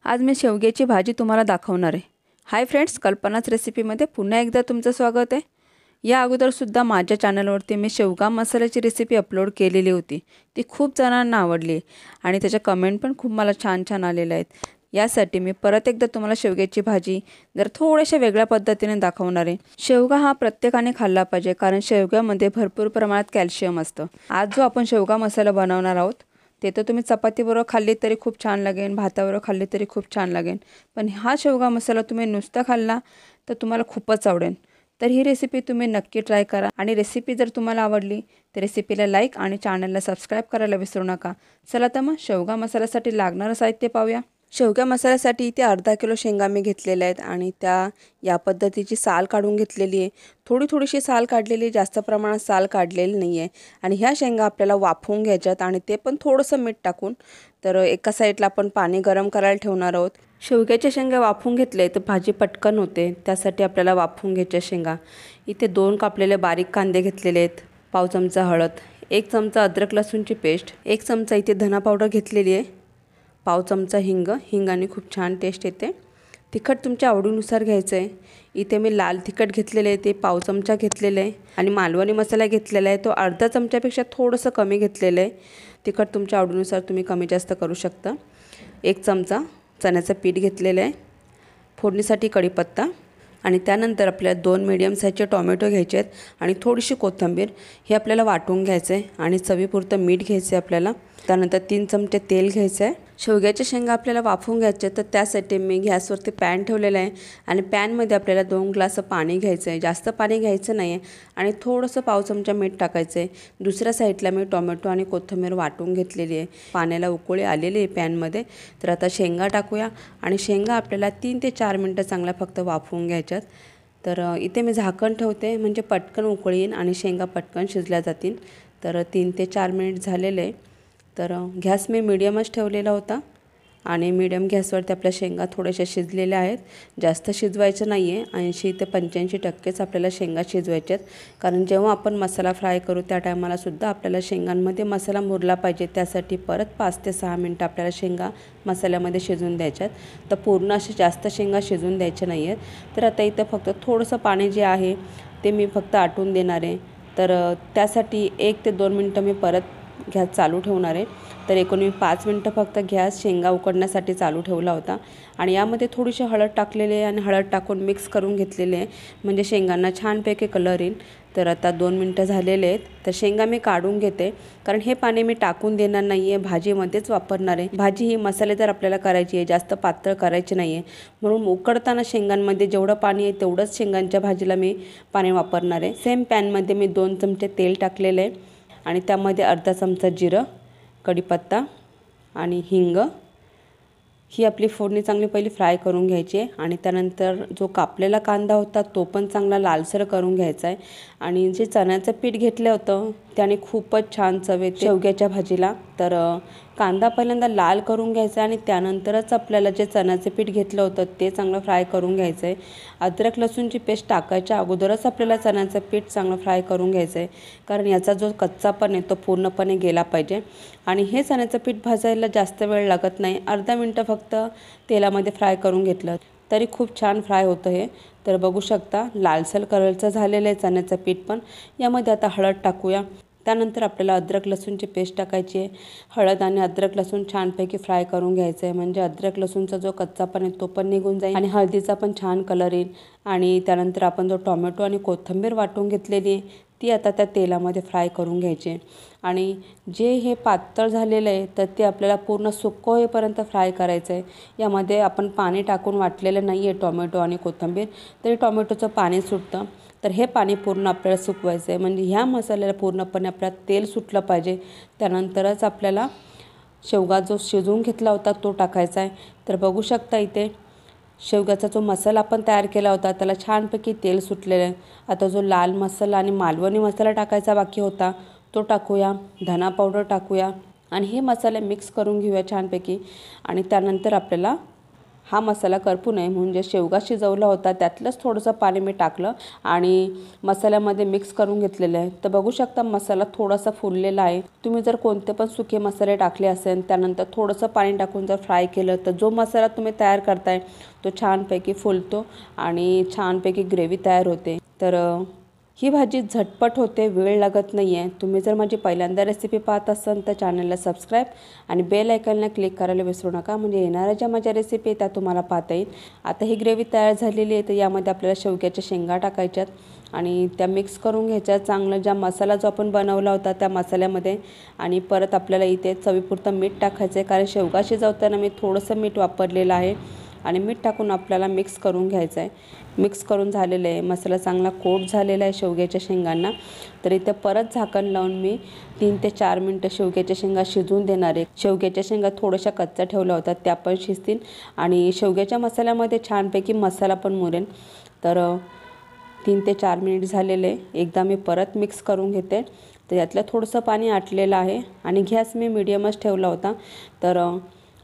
आज मी शेवग्याची भाजी तुम्हाला दाखवणार आहे। हाय फ्रेंड्स, कल्पनाच रेसिपीमध्ये पुन्हा एकदा तुमचं स्वागत आहे। या अगोदरसुद्धा माझ्या चॅनलवरती मी शेवगा मसाल्याची रेसिपी अपलोड केलेली होती। ती खूप जणांना आवडली आणि त्याच्या कमेंट पण खूप मला छान आलेल्या आहेत। यासाठी मी परत एकदा तुम्हाला शेवग्याची भाजी जर थोड्याशा वेगळ्या पद्धतीने दाखवणार आहे। शेवगा हा प्रत्येकाने खाल्ला पाहिजे, कारण शेवग्यामध्ये भरपूर प्रमाणात कॅल्शियम असतं। आज जो आपण शेवगा मसाला बनवणार आहोत ते तर तुम्ही चपातीबरोबर खाल्ली तरी खूप छान लागेल, भाताबरोबर खाल्ली तरी खूप छान लागेल, पण हा शेवगा मसाला तुम्ही नुसता खाल्ला तर तुम्हाला खूपच आवडेल। तर ही रेसिपी तुम्ही नक्की ट्राय करा आणि रेसिपी जर तुम्हाला आवडली तर रेसिपीला लाईक आणि चॅनलला सबस्क्राइब करायला विसरू नका। चला तर मग शेवगा मसाल्यासाठी लागणारं साहित्य पाहूया। शेवगा मसाल्यासाठी इथे अर्धा किलो शेंगा मी घेतलेल्या आहेत आणि त्या या पद्धतीची साल काढून घेतलेली आहे। थोडीशी साल काढलेली, जास्त प्रमाणात साल काढलेली नाही आहे। आणि ह्या शेंगा आपल्याला वाफवून घ्यायच्यात आणि ते पण थोडंसं मीठ टाकून। तर एका साईडला आपण पाणी गरम करायला ठेवणार आहोत। शेवग्याच्या शेंगा वाफवून घेतले तर भाजी पटकन होते, त्यासाठी आपल्याला वाफवून घ्यायच्या शेंगा। इथे 2 कापलेले बारीक कांदे घेतलेले आहेत, पाव चमचा हळद, 1 चमचा अद्रक लसूणची पेस्ट, 1 चमचा इथे धना पावडर घेतलेली आहे, पाव चमचा हिंगाने खूप छान टेस्ट येते। तिखट तुमच्या आवडीनुसार घ्यायचं आहे। इथे मी लाल तिखट घेतलेले आहे, ते पाव चमचा घेतलेले आहे आणि मालवणी मसाला घेतलेला आहे, तो अर्धा चमच्यापेक्षा थोडंसं कमी घेतलेलं आहे। तिखट तुमच्या आवडीनुसार तुम्ही कमी जास्त करू शकता। 1 चमचा चण्याचं पीठ घेतलेलं आहे, फोडणीसाठी कढीपत्ता आणि त्यानंतर आपल्याला 2 मीडियम साईजचे टोमॅटो घ्यायचे आहेत आणि थोडीशी कोथिंबीर, हे आपल्याला वाटून घ्यायचं आहे आणि चवीपुरतं मीठ घ्यायचं आहे आपल्याला। त्यानंतर 3 चमचे तेल घ्यायचं आहे। शेवग्याच्या शेंगा आपल्याला वाफवून घ्यायचे, तर त्यासाठी मी गॅसवरती पॅन ठेवलेला आहे आणि पॅनमध्ये आपल्याला 2 ग्लास पाणी घ्यायचं आहे। जास्त पाणी घ्यायचं नाही आहे आणि थोडंसं पाव चमचा मीठ टाकायचं आहे। दुसऱ्या साईडला मी टोमॅटो आणि कोथिंबीर वाटून घेतलेली आहे। पाण्याला उकळी आलेली आहे पॅनमध्ये। तर आता शेंगा टाकूया आणि शेंगा आपल्याला 3 ते 4 मिनटं चांगल्या फक्त वाफवून घ्यायच्यात। तर इथे मी झाकण ठेवते, म्हणजे पटकन उकळी येईल आणि शेंगा पटकन शिजल्या जातील। तर 3 ते 4 मिनिट झालेले आहे। तर गॅस मी मीडियमच ठेवलेला होता आणि मीडियम गॅसवरती आपल्या शेंगा थोड्याशा शिजलेल्या आहेत। जास्त शिजवायचं नाही आहे, 80 ते 85% आपल्याला शेंगा शिजवायच्या आहेत, कारण जेव्हा आपण मसाला फ्राय करू त्या टायमाला सुद्धा आपल्याला शेंगांमध्ये मसाला मुरला पाहिजे। त्यासाठी परत 5 ते 6 मिनटं आपल्याला शेंगा मसाल्यामध्ये शिजून द्यायच्यात। तर पूर्ण असे जास्त शेंगा शिजून द्यायचे नाही आहेत। तर आता इथं फक्त थोडंसं पाणी जे आहे ते मी फक्त आटून देणार आहे। तर त्यासाठी 1 ते 2 मिनटं मी परत गॅस चालू ठेवणार आहे। तर एकूण मी 5 मिनटं फक्त गॅस शेंगा उकडण्यासाठी चालू ठेवला होता आणि यामध्ये थोडीशी हळद टाकलेली आहे आणि हळद टाकून मिक्स करून घेतलेले आहे, म्हणजे शेंगांना छानपैकी कलर येईल। तर आता 2 मिनटं झालेले आहेत, तर शेंगा मी काढून घेते, कारण हे पाणी मी टाकून देणार नाही आहे, भाजीमध्येच वापरणार आहे। भाजी ही मसालेदार आपल्याला करायची आहे, जास्त पातळ करायची नाही आहे, म्हणून उकडताना शेंगांमध्ये जेवढं पाणी आहे तेवढंच शेंगांच्या भाजीला मी पाणी वापरणार आहे। सेम पॅनमध्ये मी 2 चमचे तेल टाकलेलं आहे आणि त्यामध्ये अर्धा चमचा जिरं, कढीपत्ता आणि हिंग, ही आपली फोडणी चांगली पहिली फ्राय करून घ्यायची आहे। आणि त्यानंतर जो कापलेला कांदा होता तो पण चांगला लालसर करून घ्यायचा आहे। आणि जे चण्याचं पीठ घेतलं होतं त्याने खूपच छान चव येते शेवग्याच्या भाजीला। तर कांदा पहिल्यांदा लाल करून घ्यायचा आणि त्यानंतरच आपल्याला जे चण्याचं पीठ घेतलं होतं ते चांगलं फ्राय करून घ्यायचं आहे। अद्रक लसूणची पेस्ट टाकायच्या अगोदरच आपल्याला चण्याचं पीठ चांगलं फ्राय करून घ्यायचं आहे, कारण याचा जो कच्चापण आहे तो पूर्णपणे गेला पाहिजे। आणि हे चण्याचं पीठ भाजायला जास्त वेळ लागत नाही, अर्धा मिनटं फक्त तेलामध्ये फ्राय करून घेतलं तरी खूप छान फ्राय होतं हे। तर बघू शकता लालसर कलरचं झालेलं आहे चण्याचं पीठ पण। यामध्ये आता हळद टाकूया, त्यानंतर आपल्याला अद्रक लसूणची पेस्ट टाकायची आहे। हळद आणि अद्रक लसूण छानपैकी फ्राय करून घ्यायचं आहे, म्हणजे अद्रक लसूणचा जो कच्चापण आहे तो पण निघून जाईल आणि हळदीचा पण छान कलर येईल। आणि त्यानंतर आपण जो टोमॅटो आणि कोथिंबीर वाटून घेतलेली आहे ती आता त्या तेलामध्ये फ्राय करून घ्यायची आहे। आणि जे हे पातळ झालेलं आहे तर ते आपल्याला पूर्ण सुक्क होईपर्यंत फ्राय करायचं आहे। यामध्ये आपण पाणी टाकून वाटलेलं नाही आहे टोमॅटो आणि कोथिंबीर, तरी टोमॅटोचं पाणी सुटतं। तर हे पाणी पूर्ण आपल्याला सुकवायचं आहे, म्हणजे ह्या मसाल्याला पूर्णपणे आपल्याला तेल सुटलं पाहिजे। त्यानंतरच आपल्याला शेवगा जो शिजवून घेतला होता तो टाकायचा आहे। तर बघू शकता इथे शेवग्याचा जो मसाला आपण तयार केला होता त्याला छानपैकी तेल सुटलेलं आहे। आता जो लाल मसाला आणि मालवणी मसाला टाकायचा बाकी होता तो टाकूया, धना पावडर टाकूया आणि हे मसाले मिक्स करून घेऊया छानपैकी। आणि त्यानंतर आपल्याला हा मसाला करपू नये म्हणून जे शेवगा शिजवला होता त्यातलंच थोडंसं पाणी मी टाकलं आणि मसाल्यामध्ये मिक्स करून घेतलेलं आहे। तर बघू शकता मसाला थोडासा फुललेला आहे। तुम्ही जर कोणते पण सुके मसाले टाकले असेल त्यानंतर थोडंसं पाणी टाकून जर फ्राय केलं तर जो मसाला तुम्ही तयार करताय तो छानपैकी फुलतो आणि छानपैकी ग्रेव्ही तयार होते। तर ही भाजी झटपट होते, वेळ लागत नाही आहे। तुम्ही जर माझी पहिल्यांदा रेसिपी पाहत असाल तर चॅनलला सबस्क्राईब आणि बेल आयकॉनला क्लिक करायला विसरू नका, म्हणजे येणाऱ्या ज्या माझ्या रेसिपी त्या तुम्हाला पाहता येईल। आता ही ग्रेव्ही तयार झालेली आहे, तर यामध्ये आपल्याला शेवग्याच्या शेंगा टाकायच्यात आणि त्या मिक्स करून घ्यायच्या चांगलं। ज्या मसाला जो आपण बनवला होता त्या मसाल्यामध्ये आणि परत आपल्याला इथे चवीपुरतं मीठ टाकायचं आहे, कारण शेवगा शिजवताना मी थोडंसं मीठ वापरलेलं आहे आणि मीठ टाकून आपल्याला मिक्स करून घ्यायचं आहे। मिक्स करून झालेलं आहे, मसाला चांगला कोट झालेला आहे शेवग्याच्या शेंगांना। तर इथे परत झाकण लावून मी 3 ते 4 मिनिटं शेवग्याच्या शेंगा शिजून देणार आहे। शेवग्याच्या शेंगा थोड्याशा कच्च्या ठेवल्या होत्या त्या पण शिजतील आणि शेवग्याच्या मसाल्यामध्ये छानपैकी मसाला पण मुरेल। तर 3 ते 4 मिनिट झालेले, एकदा मी परत मिक्स करून घेते। तर यातलं थोडंसं पाणी आटलेलं आहे आणि गॅस मी मीडियमच ठेवला होता। तर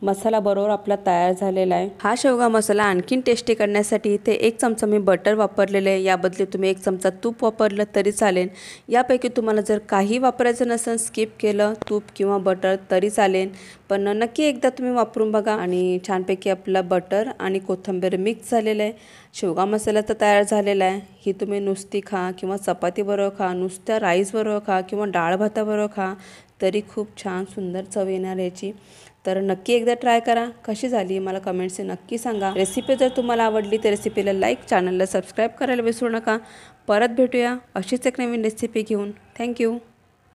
मसाला बरोबर आपला तयार झालेला आहे। हा शेवगा मसाला आणखीन टेस्टी करण्यासाठी इथे 1 चमचा मी बटर वापरलेले आहे, याबदली तुम्ही 1 चमचा तूप वापरलं तरी चालेल। यापैकी तुम्हाला जर काही वापरायचं नसेल, स्किप केलं तूप किंवा बटर तरी चालेल, पण नक्की एकदा तुम्ही वापरून बघा। आणि छानपैकी आपला बटर आणि कोथिंबीर मिक्स झालेलं आहे। शेवगा मसाला तर तयार झालेला आहे। ही तुम्ही नुसती खा किंवा चपातीबरोबर खा, नुसत्या राईसबरोबर खा किंवा डाळ भाताबरोबर खा, तरी खूप छान सुंदर चव येणार याची। तर नक्की एकदा ट्राय करा, कशी झाली मला कमेंट्सने नक्की सांगा। रेसिपी जर तुम्हाला आवडली तर रेसिपीला लाईक, चॅनलला सबस्क्राईब करायला विसरू नका। परत भेटूया अशीच एक नवीन रेसिपी घेऊन। थँक्यू।